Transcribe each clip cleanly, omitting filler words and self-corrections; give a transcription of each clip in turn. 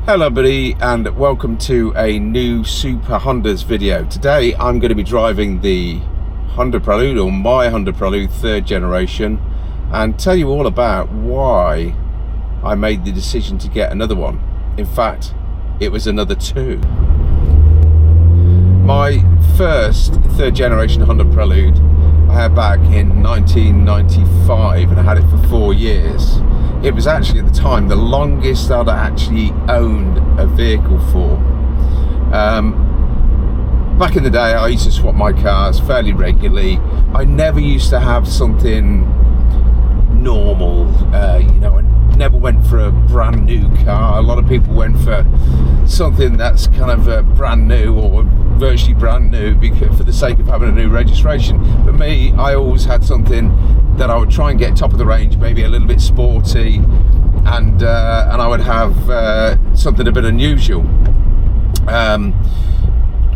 Hello everybody, and welcome to a new Super Hondas video. Today I'm going to be driving the Honda Prelude, or my Honda Prelude 3rd generation, and tell you all about why I made the decision to get another one. In fact, it was another two. My first 3rd generation Honda Prelude I had back in 1995, and I had it for 4 years. It was actually at the time the longest I'd actually owned a vehicle for. Back in the day, I used to swap my cars fairly regularly. I never used to have something normal, I never went for a brand new car. A lot of people went for something that's kind of brand new or virtually brand new for the sake of having a new registration. But me, I always had something that I would try and get top of the range, maybe a little bit sporty, and I would have something a bit unusual.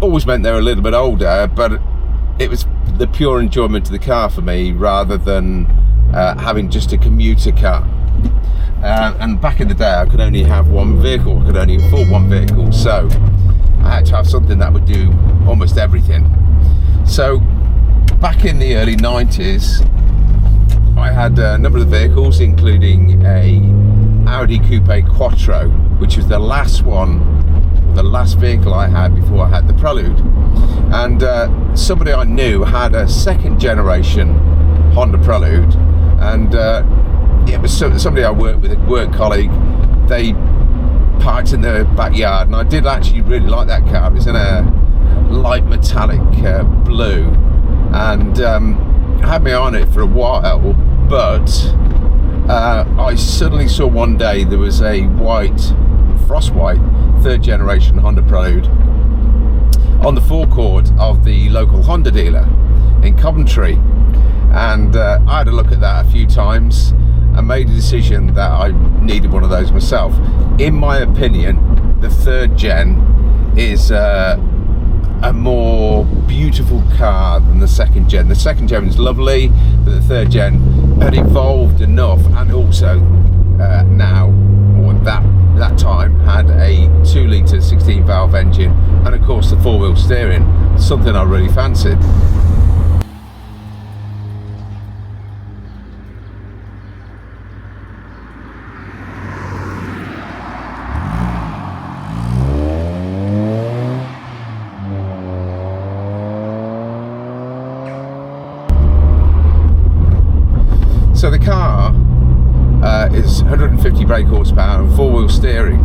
Always meant they were a little bit older, but it was the pure enjoyment of the car for me rather than having just a commuter car. And back in the day, I could only have one vehicle. I could only afford one vehicle, so I had to have something that would do almost everything. So back in the early 90s, I had a number of vehicles, including a Audi Coupe Quattro, which was the last vehicle I had before I had the Prelude. And somebody I knew had a 2nd generation Honda Prelude, and it was somebody I worked with, a work colleague. They parked in the backyard, and I did actually really like that car. It was in a light metallic blue, and I had my eye on it for a while, but I suddenly saw one day there was a frost white 3rd generation Honda Prelude on the forecourt of the local Honda dealer in Coventry, and I had a look at that a few times and made a decision that I needed one of those myself. In my opinion, the 3rd gen is a more beautiful car than the 2nd gen. The 2nd gen is lovely, but the 3rd gen had evolved enough, and also now, or that time, had a 2-litre 16 valve engine, and of course the 4-wheel steering, something I really fancied. So the car is 150 brake horsepower and 4-wheel steering.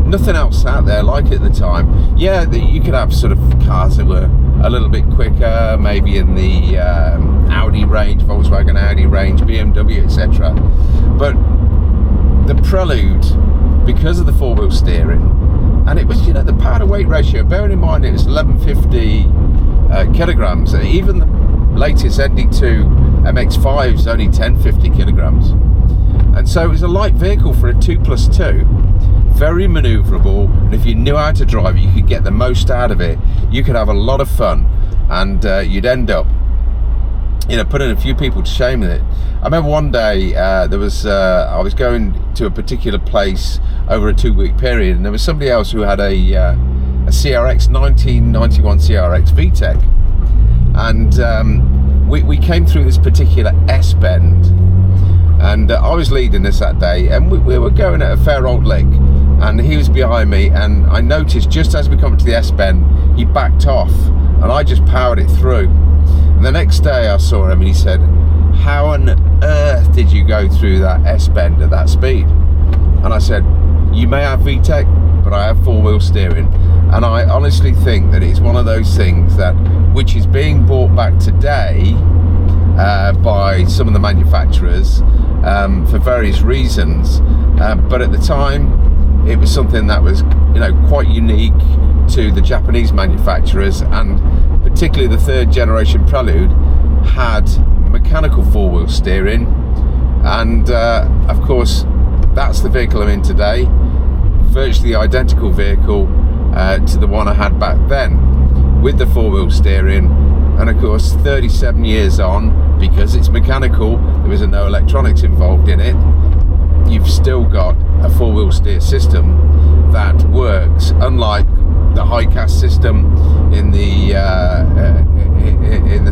Nothing else out there like it at the time. Yeah, you could have sort of cars that were a little bit quicker, maybe in the Audi range, Volkswagen Audi range, BMW, etc. But the Prelude, because of the 4-wheel steering, and it was, the power to weight ratio, bearing in mind it was 1150 kilograms, even the latest ND2 MX-5 is only 1050 kilograms, and so it was a light vehicle for a 2+2, very maneuverable, and if you knew how to drive it, you could get the most out of it. You could have a lot of fun, and you'd end up putting a few people to shame with it. I remember one day I was going to a particular place over a 2-week period, and there was somebody else who had a CRX 1991 CRX VTEC, and we came through this particular S-bend, and I was leading us that day, and we were going at a fair old lick, and he was behind me, and I noticed just as we come to the S-bend, he backed off, and I just powered it through. And the next day I saw him, and he said, "How on earth did you go through that S-bend at that speed?" And I said, "You may have VTEC, but I have 4-wheel steering." And I honestly think that it's one of those things which is being brought back today by some of the manufacturers for various reasons, but at the time it was something that was quite unique to the Japanese manufacturers, and particularly the 3rd generation Prelude had mechanical 4-wheel steering, and of course that's the vehicle I'm in today, virtually identical vehicle to the one I had back then with the 4-wheel steering. And of course 37 years on, because it's mechanical, there was no electronics involved in it, you've still got a 4-wheel four-wheel steer system that works, unlike the high-cast system in the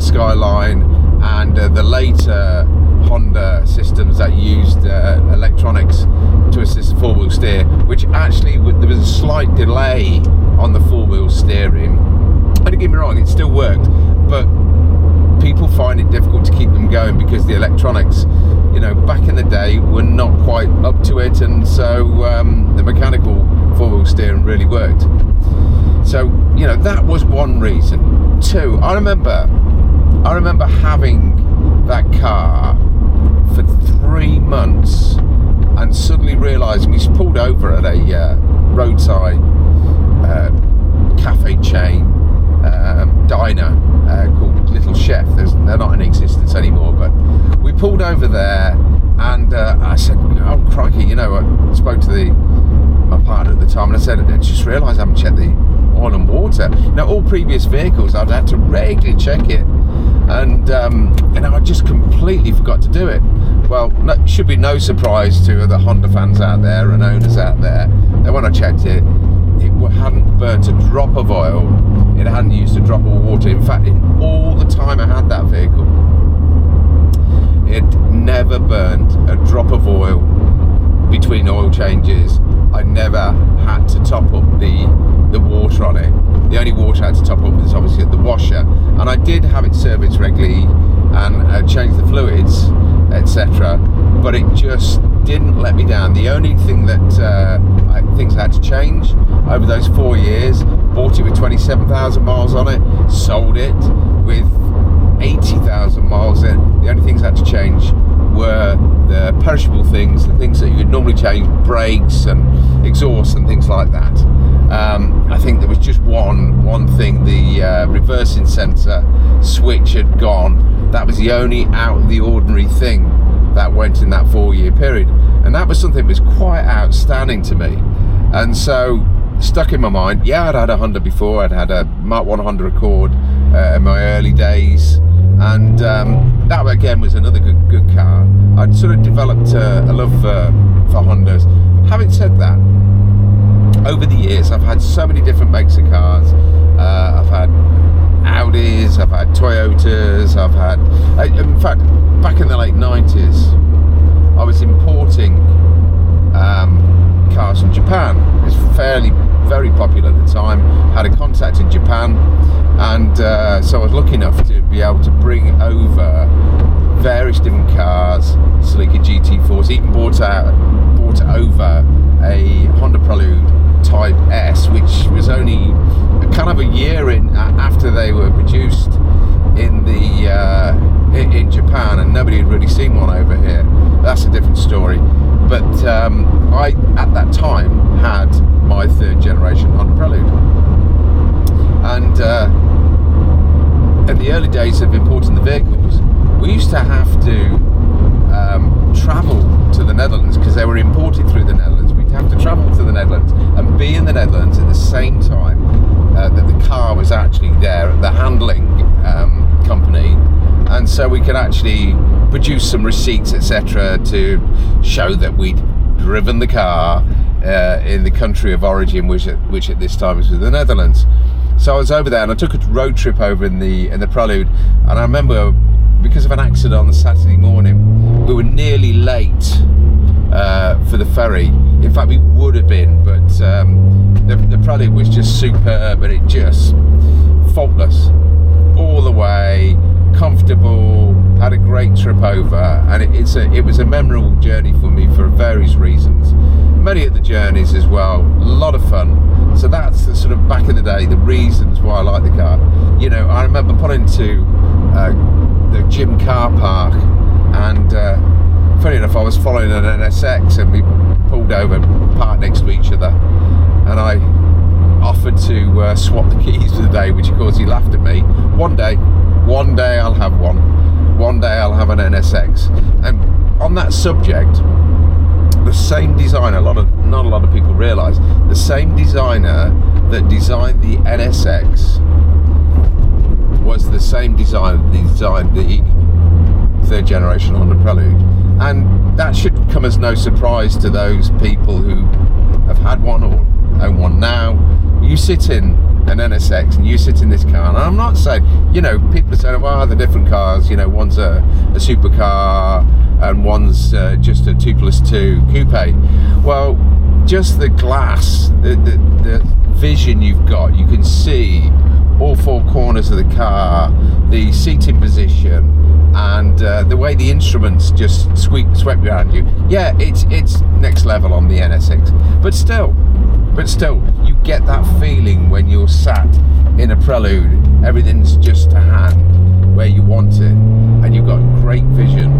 Skyline and the later Honda systems that used electronics to assist the four-wheel steer, which actually there was a slight delay on the four-wheel steering. Don't get me wrong, it still worked, but people find it difficult to keep them going because the electronics, back in the day were not quite up to it, and so the mechanical four-wheel steering really worked. So that was one reason. Two, I remember having that car for 3 months and suddenly realising, we just pulled over at a roadside cafe chain diner called Little Chef. They're not in existence anymore, but we pulled over there, and I said, oh crikey, I spoke to my partner at the time, and I said, I just realised I haven't checked the oil and water. All previous vehicles I'd had to regularly check it, and I just completely forgot to do it. Well, should be no surprise to the Honda fans out there and owners out there that when I checked it, it hadn't burnt a drop of oil, it hadn't used a drop of water. In fact, in all the time I had that vehicle, it never burnt a drop of oil between oil changes. I never had to top up the water on it. The only water I had to top up was obviously at the washer, and I did have it serviced regularly and change the fluids, etc. But it just didn't let me down. The only thing that things I had to change over those 4 years, bought it with 27,000 miles on it, sold it with 80,000 miles in. The only things I had to change were the perishable things, the things that you would normally change, brakes and exhaust and things like that. I think there was just one thing, the reversing sensor switch had gone. That was the only out of the ordinary thing that went in that 4-year period, and that was something that was quite outstanding to me. And so stuck in my mind. I'd had a Honda before. I'd had a Mark 1 Honda Accord in my early days, and that again was another good car. I'd sort of developed a love for Hondas. Having said that, over the years I've had so many different makes of cars. I've had Audis, I've had Toyotas, I've had, in fact, back in the late 90s I was importing cars from Japan. It was very popular at the time. Had a contact in Japan, and so I was lucky enough to be able to bring over various different cars, Celica GT4s, even bought over a Honda Prelude Type S, which was only kind of a year after they were produced in in Japan, and nobody had really seen one over here. That's a different story. But I at that time had my 3rd generation Honda Prelude, and in the early days of importing the vehicles, we used to have to travel to the Netherlands because they were imported through the Netherlands. We'd have to travel to the Netherlands and be in the Netherlands at the same time that the car was actually there at the handling company, and so we could actually produce some receipts, etc., to show that we'd driven the car in the country of origin, which at this time was the Netherlands. So I was over there, and I took a road trip over in the Prelude, and I remember, because of an accident on the Saturday morning, we were nearly late for the ferry. In fact, we would have been, but the Prelude was just superb, and it just faultless all the way, comfortable, had a great trip over, and it was a memorable journey for me for various reasons. Many of the journeys as well, a lot of fun. So that's the sort of, back in the day, the reasons why I like the car. I remember pulling to the gym car park, and funny enough, I was following an NSX, and we pulled over, parked next to each other, and I offered to swap the keys for the day, which of course he laughed at me. One day I'll have one day I'll have an NSX. And on that subject, the same designer, not a lot of people realise, the same designer that designed the NSX was the same designer that designed the 3rd generation Honda Prelude. And that should come as no surprise to those people who had one or own one now, you sit in an NSX and you sit in this car, and I'm not saying, you know, people are saying, well, they're different cars, you know, one's a supercar and one's just a 2+2 coupe. Well, just the glass, the vision you've got, you can see all four corners of the car, the seating position, and the way the instruments just swept around you. Yeah, it's next level on the NSX, but still, you get that feeling when you're sat in a Prelude. Everything's just to hand where you want it, and you've got great vision.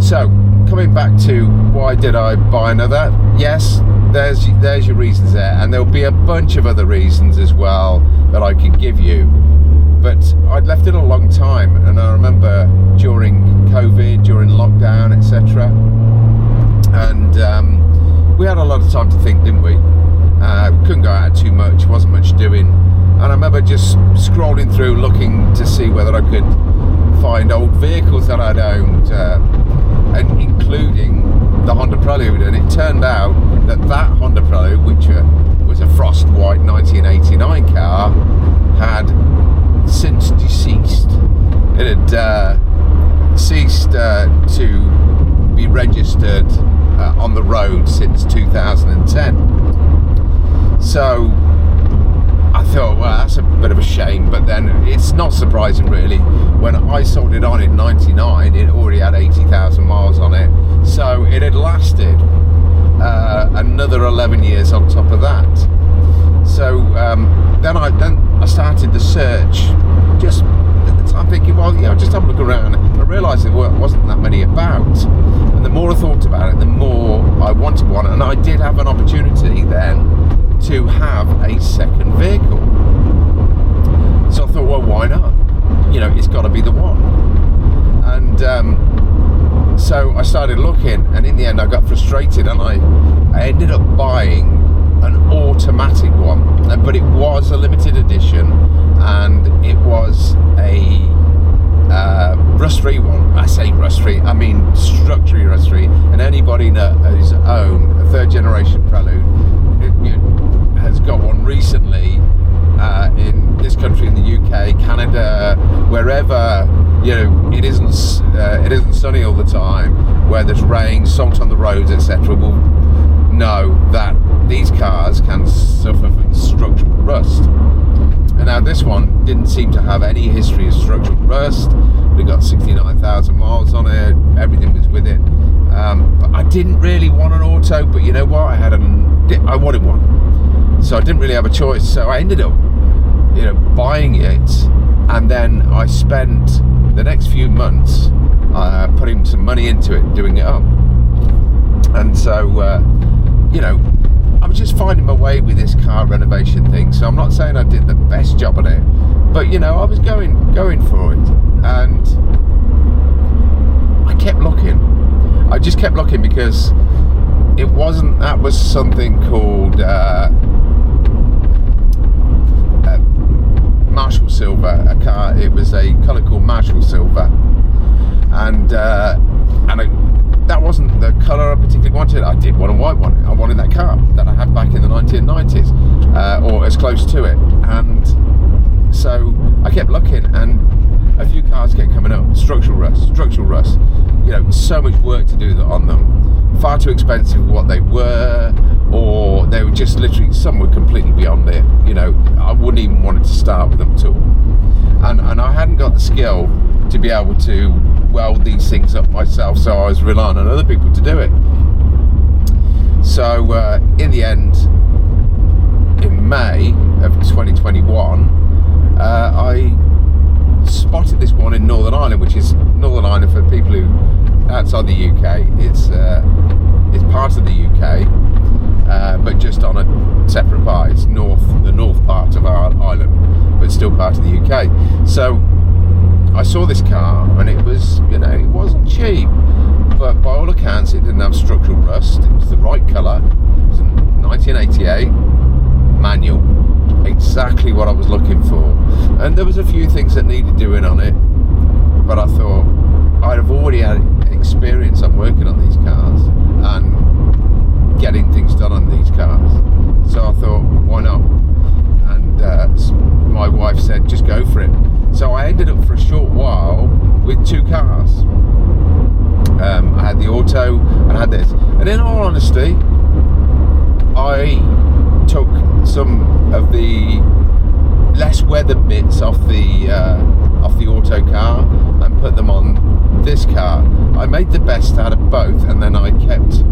So, coming back to why did I buy another? Yes, there's your reasons there, and there'll be a bunch of other reasons as well that I could give you. But I'd left it a long time, and I remember during COVID, during lockdown, etc. And we had a lot of time to think, didn't we? Couldn't go out too much, wasn't much doing. And I remember just scrolling through, looking to see whether I could find old vehicles that I'd owned, and including the Honda Prelude. And it turned out that Honda Prelude, which was a frost white 1989 car, had since deceased. It had ceased to be registered on the road since 2010. So I thought, well, that's a bit of a shame, but then it's not surprising really. When I sold it on in 99, it already had 80,000 miles on it, so it had lasted another 11 years on top of that. So then I started the search, just at the time thinking, well, you know, just have a look around. I realised there wasn't that many about, and the more I thought about it, the more I wanted one, and I did have an opportunity then to have a second vehicle. So I thought, well, why not? You know, it's got to be the one. And so I started looking, and in the end I got frustrated, and I ended up buying an automatic one, but it was a limited edition, and it was a rust-free one. I say rust-free, I mean structurally rust-free, and anybody who's owned a third generation Prelude has got one recently in this country, in the UK, Canada, wherever, you know, it isn't sunny all the time, where there's rain, salt on the roads, etc., will know that these cars can suffer from structural rust. And now this one didn't seem to have any history of structural rust. We got 69,000 miles on it, everything was with it. But I didn't really want an auto, but you know what, I wanted one, so I didn't really have a choice. So I ended up, you know, buying it, and then I spent the next few months putting some money into it, doing it up. And so you know, I was just finding my way with this car renovation thing. So I'm not saying I did the best job on it, but you know, I was going for it, and I kept looking. I just kept looking because it wasn't. That was something called Marshall Silver, a car. It was a colour called Marshall Silver, and that wasn't the colour I particularly wanted. I did want a white one. I wanted that car that I had back in the 1990s, or as close to it. And so I kept looking, and a few cars kept coming up. Structural rust. You know, so much work to do on them. Far too expensive for what they were, or they were just literally, some were completely beyond it. You know, I wouldn't even want to start with them at all. And I hadn't got the skill to be able to weld these things up myself, so I was relying on other people to do it. So in the end, in May of 2021, I spotted this one in Northern Ireland, which is Northern Ireland, for people who outside the UK, it's part of the UK, but just on a separate part. It's the north part of our island, but still part of the UK. So I saw this car, and it was, you know, it wasn't cheap, but by all accounts it didn't have structural rust. It was the right colour. It was a 1988 manual, exactly what I was looking for. And there was a few things that needed doing on it, but I thought I'd have already had experience on working on these cars, and getting things done on these cars. So I thought, why not? And my wife said, just go for it. So I ended up for a short while with 2 cars. I had the Auto and I had this. And in all honesty, I took some of the less weathered bits off the Auto car and put them on this car. I made the best out of both, and then I kept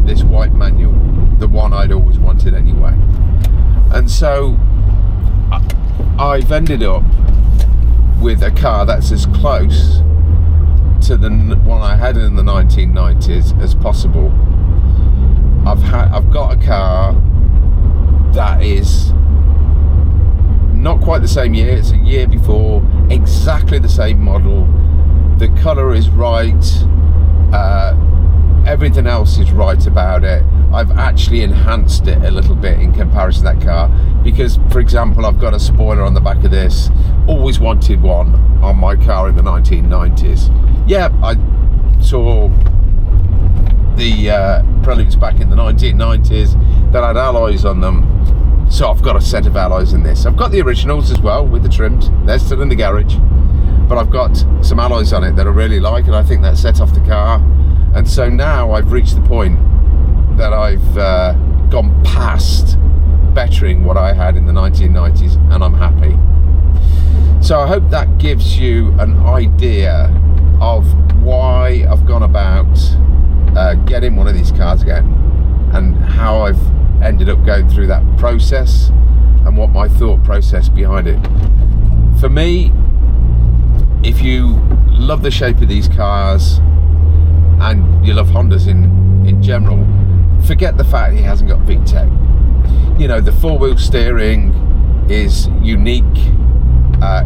this white manual, the one I'd always wanted anyway. And so I've ended up with a car that's as close to the one I had in the 1990s as possible. I've got a car that is not quite the same year, it's a year before, exactly the same model. The colour is right, everything else is right about it. I've actually enhanced it a little bit in comparison to that car, because, for example, I've got a spoiler on the back of this. Always wanted one on my car in the 1990s. Yeah, I saw the Preludes back in the 1990s that had alloys on them, so I've got a set of alloys in this. I've got the originals as well with the trims, they're still in the garage, but I've got some alloys on it that I really like, and I think that set off the car. And so now I've reached the point that I've gone past bettering what I had in the 1990s, and I'm happy. So I hope that gives you an idea of why I've gone about getting one of these cars again, and how I've ended up going through that process, and what my thought process behind it. For me, if you love the shape of these cars and you love Hondas in general, forget the fact he hasn't got VTEC. You know, the 4-wheel steering is unique.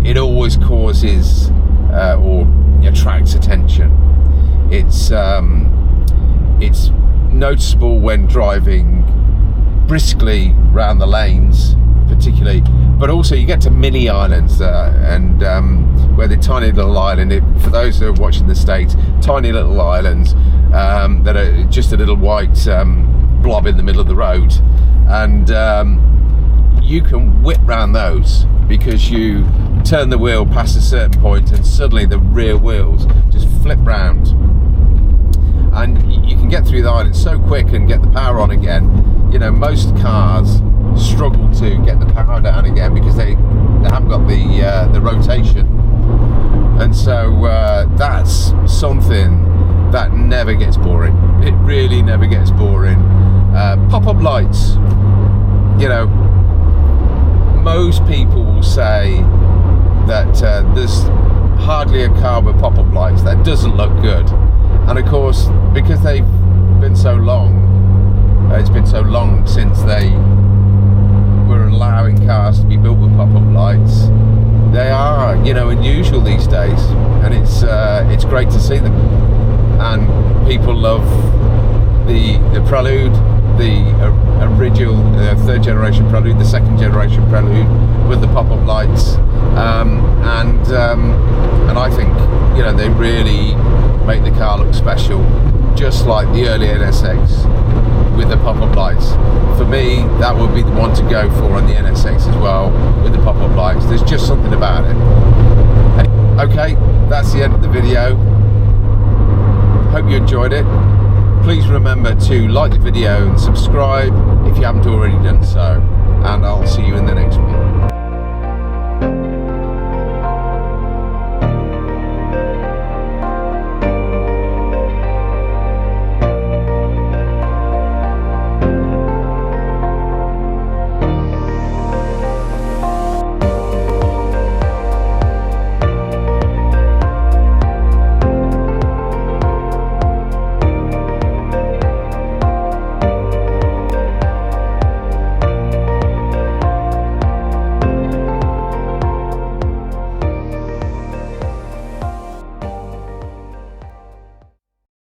It always causes or attracts attention. It's noticeable when driving briskly round the lanes, particularly, but also you get to mini islands and where the tiny little island, for those who are watching the States, tiny little islands that are just a little white blob in the middle of the road, and you can whip round those because you turn the wheel past a certain point and suddenly the rear wheels just flip round, and you can get through the island so quick and get the power on again. You know, most cars struggle to get the power down again because they haven't got the rotation, and so that's something that never gets boring. It really never gets boring. Pop-up lights, you know, most people will say that there's hardly a car with pop-up lights that doesn't look good, and of course, because they've been so long, it's been so long since they were allowing cars to be built with pop-up lights, they are, you know, unusual these days, and it's great to see them. And people love the Prelude, the original 3rd generation Prelude, the 2nd generation Prelude with the pop-up lights, and I think, you know, they really make the car look special, just like the early NSX with the pop-up lights. For me, that would be the one to go for on the NSX as well, with the pop-up lights. There's just something about it. Okay, that's the end of the video. Hope you enjoyed it. Please remember to like the video and subscribe if you haven't already done so, and I'll see you in the next one.